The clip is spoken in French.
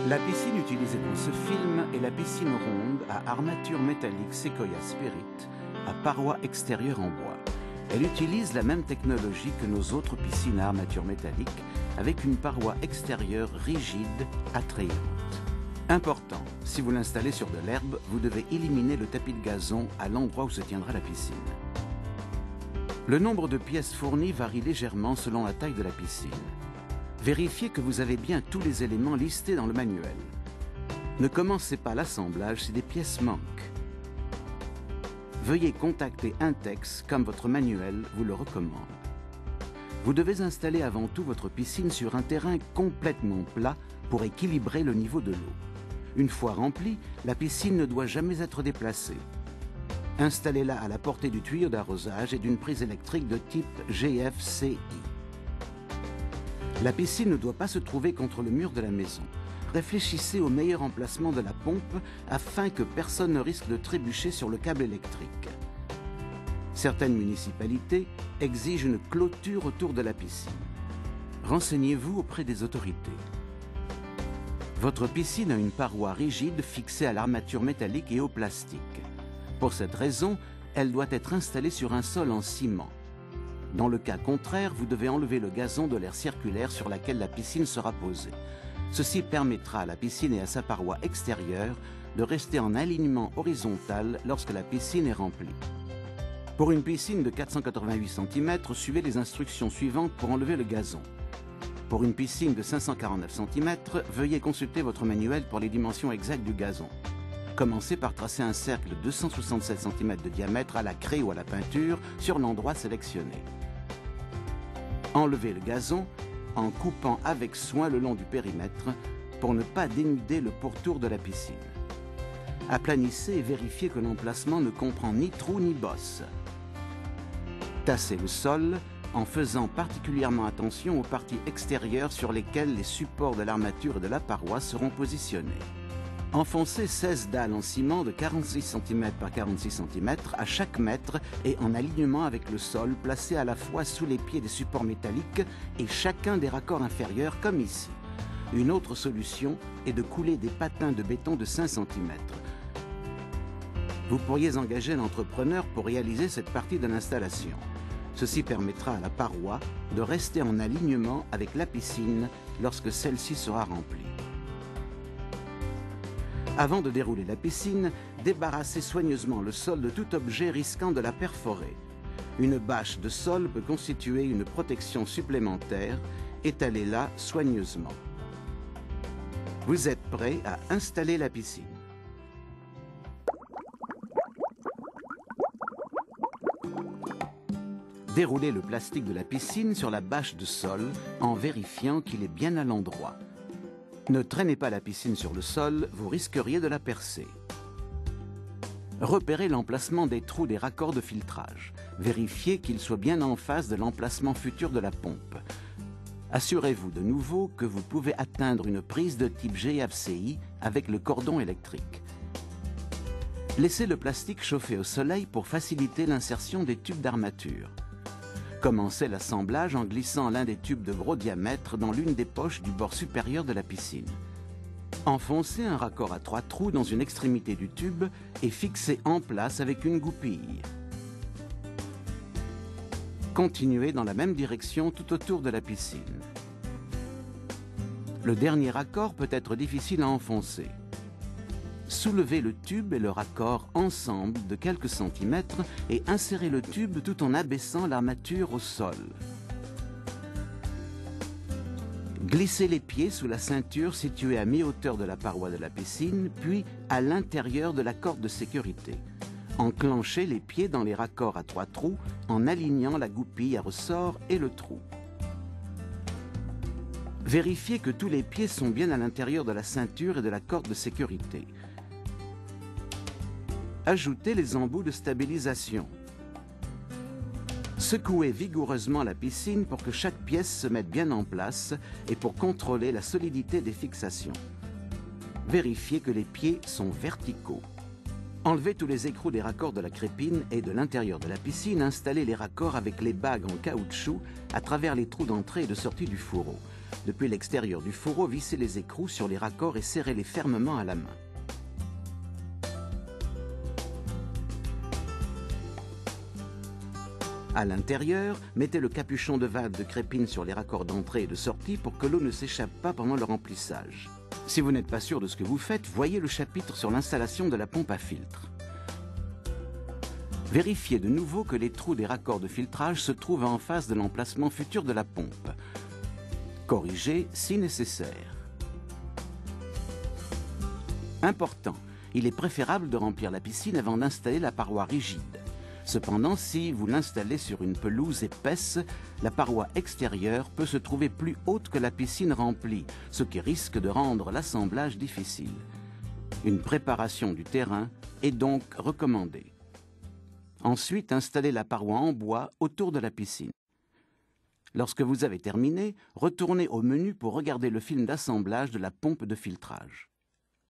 La piscine utilisée pour ce film est la piscine ronde à armature métallique Sequoia Spirit à parois extérieures en bois. Elle utilise la même technologie que nos autres piscines à armature métallique avec une paroi extérieure rigide, attrayante. Important, si vous l'installez sur de l'herbe, vous devez éliminer le tapis de gazon à l'endroit où se tiendra la piscine. Le nombre de pièces fournies varie légèrement selon la taille de la piscine. Vérifiez que vous avez bien tous les éléments listés dans le manuel. Ne commencez pas l'assemblage si des pièces manquent. Veuillez contacter Intex comme votre manuel vous le recommande. Vous devez installer avant tout votre piscine sur un terrain complètement plat pour équilibrer le niveau de l'eau. Une fois remplie, la piscine ne doit jamais être déplacée. Installez-la à la portée du tuyau d'arrosage et d'une prise électrique de type GFCI. La piscine ne doit pas se trouver contre le mur de la maison. Réfléchissez au meilleur emplacement de la pompe afin que personne ne risque de trébucher sur le câble électrique. Certaines municipalités exigent une clôture autour de la piscine. Renseignez-vous auprès des autorités. Votre piscine a une paroi rigide fixée à l'armature métallique et au plastique. Pour cette raison, elle doit être installée sur un sol en ciment. Dans le cas contraire, vous devez enlever le gazon de l'aire circulaire sur laquelle la piscine sera posée. Ceci permettra à la piscine et à sa paroi extérieure de rester en alignement horizontal lorsque la piscine est remplie. Pour une piscine de 488 cm, suivez les instructions suivantes pour enlever le gazon. Pour une piscine de 549 cm, veuillez consulter votre manuel pour les dimensions exactes du gazon. Commencez par tracer un cercle de 267 cm de diamètre à la craie ou à la peinture sur l'endroit sélectionné. Enlevez le gazon en coupant avec soin le long du périmètre pour ne pas dénuder le pourtour de la piscine. Aplanissez et vérifiez que l'emplacement ne comprend ni trou ni bosse. Tassez le sol en faisant particulièrement attention aux parties extérieures sur lesquelles les supports de l'armature et de la paroi seront positionnés. Enfoncez 16 dalles en ciment de 46 cm par 46 cm à chaque mètre et en alignement avec le sol, placé à la fois sous les pieds des supports métalliques et chacun des raccords inférieurs comme ici. Une autre solution est de couler des patins de béton de 5 cm. Vous pourriez engager l'entrepreneur pour réaliser cette partie de l'installation. Ceci permettra à la paroi de rester en alignement avec la piscine lorsque celle-ci sera remplie. Avant de dérouler la piscine, débarrassez soigneusement le sol de tout objet risquant de la perforer. Une bâche de sol peut constituer une protection supplémentaire. Étalez-la soigneusement. Vous êtes prêt à installer la piscine. Déroulez le plastique de la piscine sur la bâche de sol en vérifiant qu'il est bien à l'endroit. Ne traînez pas la piscine sur le sol, vous risqueriez de la percer. Repérez l'emplacement des trous des raccords de filtrage. Vérifiez qu'ils soient bien en face de l'emplacement futur de la pompe. Assurez-vous de nouveau que vous pouvez atteindre une prise de type GFCI avec le cordon électrique. Laissez le plastique chauffer au soleil pour faciliter l'insertion des tubes d'armature. Commencez l'assemblage en glissant l'un des tubes de gros diamètre dans l'une des poches du bord supérieur de la piscine. Enfoncez un raccord à 3 trous dans une extrémité du tube et fixez en place avec une goupille. Continuez dans la même direction tout autour de la piscine. Le dernier raccord peut être difficile à enfoncer. Soulevez le tube et le raccord ensemble de quelques centimètres et insérez le tube tout en abaissant l'armature au sol. Glissez les pieds sous la ceinture située à mi-hauteur de la paroi de la piscine, puis à l'intérieur de la corde de sécurité. Enclenchez les pieds dans les raccords à 3 trous en alignant la goupille à ressort et le trou. Vérifiez que tous les pieds sont bien à l'intérieur de la ceinture et de la corde de sécurité. Ajoutez les embouts de stabilisation. Secouez vigoureusement la piscine pour que chaque pièce se mette bien en place et pour contrôler la solidité des fixations. Vérifiez que les pieds sont verticaux. Enlevez tous les écrous des raccords de la crépine et de l'intérieur de la piscine, installez les raccords avec les bagues en caoutchouc à travers les trous d'entrée et de sortie du fourreau. Depuis l'extérieur du fourreau, vissez les écrous sur les raccords et serrez-les fermement à la main. À l'intérieur, mettez le capuchon de valve de Crépine sur les raccords d'entrée et de sortie pour que l'eau ne s'échappe pas pendant le remplissage. Si vous n'êtes pas sûr de ce que vous faites, voyez le chapitre sur l'installation de la pompe à filtre. Vérifiez de nouveau que les trous des raccords de filtrage se trouvent en face de l'emplacement futur de la pompe. Corrigez si nécessaire. Important, il est préférable de remplir la piscine avant d'installer la paroi rigide. Cependant, si vous l'installez sur une pelouse épaisse, la paroi extérieure peut se trouver plus haute que la piscine remplie, ce qui risque de rendre l'assemblage difficile. Une préparation du terrain est donc recommandée. Ensuite, installez la paroi en bois autour de la piscine. Lorsque vous avez terminé, retournez au menu pour regarder le film d'assemblage de la pompe de filtrage.